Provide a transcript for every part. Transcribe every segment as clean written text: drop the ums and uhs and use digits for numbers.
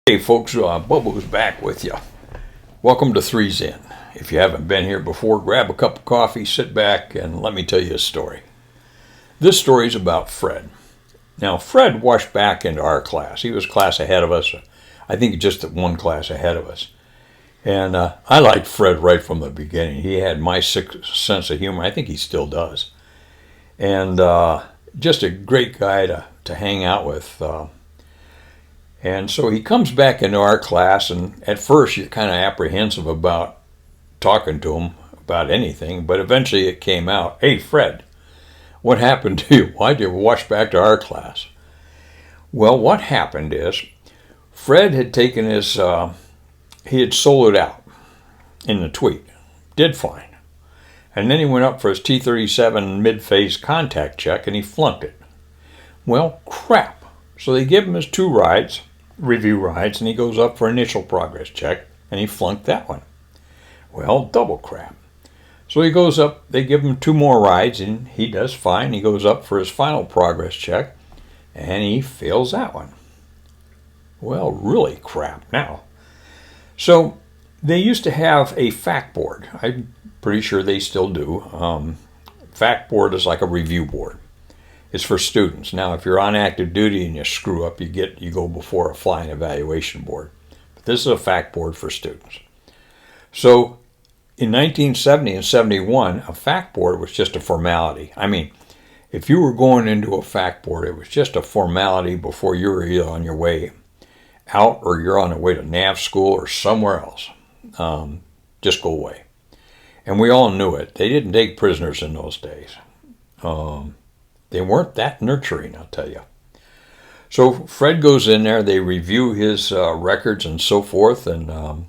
Hey folks, Bobo's back with you. Welcome to Three's In. If you haven't been here before, grab a cup of coffee, sit back, and let me tell you a story. This story is about Fred. Now, Fred washed back into our class. He was a class ahead of us. I think just one class ahead of us. And I liked Fred right from the beginning. He had my sense of humor. I think he still does. And just a great guy to hang out with. And so he comes back into our class, and at first you're kind of apprehensive about talking to him about anything, but eventually it came out, "Hey, Fred, what happened to you? Why'd you wash back to our class?" Well, what happened is Fred had taken his, he had soloed out in the tweet, did fine. And then he went up for his T37 mid-phase contact check, and he flunked it. Well, crap. So they give him his 2 rides, review rides, and he goes up for initial progress check, and he flunked that one. Well, double crap. So he goes up, they give him 2 more rides, and he does fine. He goes up for his final progress check, and he fails that one. Well, really crap now. So they used to have a FAC Board. I'm pretty sure they still do. FAC Board is like a review board. It's for students. Now, if you're on active duty and you screw up, you go before a flying evaluation board. But this is a FAC Board for students. So in 1970 and 71, a FAC Board was just a formality. I mean, if you were going into a FAC Board, it was just a formality before you were either on your way out or you're on the way to NAV school or somewhere else. Just go away. And we all knew it. They didn't take prisoners in those days. They weren't that nurturing, I'll tell you. So Fred goes in there, they review his records and so forth, and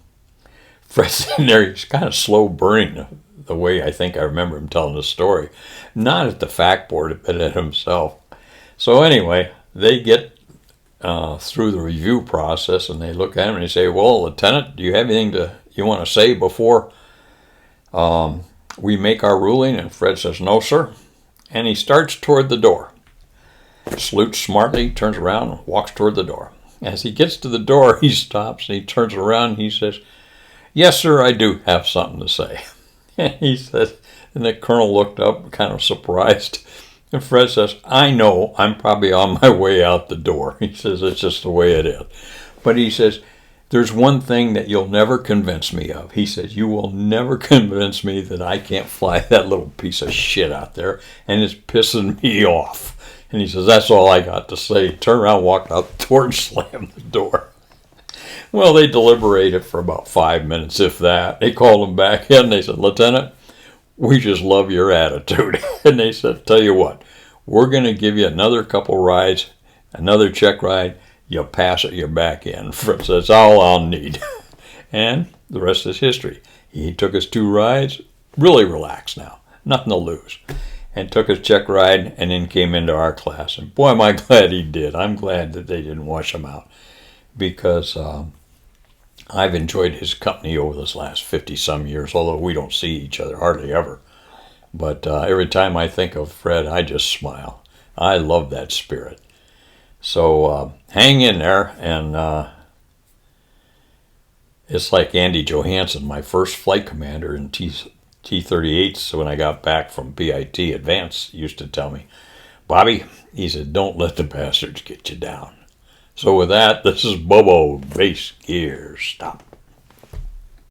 Fred's in there, he's kind of slow burning the way I think I remember him telling the story. Not at the FAC Board, but at himself. So anyway, they get through the review process, and they look at him and they say, "Well, Lieutenant, do you have anything you want to say before we make our ruling?" And Fred says, "No, sir." And he starts toward the door. Salutes smartly, turns around, and walks toward the door. As he gets to the door, he stops, and he turns around, and he says, "Yes, sir, I do have something to say." And he says, and the colonel looked up, kind of surprised. And Fred says, "I know, I'm probably on my way out the door." He says, "It's just the way it is." But he says, "There's one thing that you'll never convince me of." He says, "You will never convince me that I can't fly that little piece of shit out there, and it's pissing me off." And he says, "That's all I got to say." Turn around, walked out the door, and slammed the door. Well, they deliberated for about 5 minutes, if that. They called him back in, and they said, "Lieutenant, we just love your attitude." And they said, "Tell you what, we're going to give you another couple rides, another check ride. You pass it, you're back in." Fred says, "That's all I'll need." And the rest is history. He took his 2 rides, really relaxed now, nothing to lose, and took his check ride and then came into our class. And boy, am I glad he did. I'm glad that they didn't wash him out, because I've enjoyed his company over this last 50-some years, although we don't see each other hardly ever. But every time I think of Fred, I just smile. I love that spirit. So hang in there, and it's like Andy Johansson, my first flight commander in T-38s when I got back from PIT Advanced, used to tell me, "Bobby," he said, "don't let the bastards get you down." So with that, this is Bobo, base gear, stop.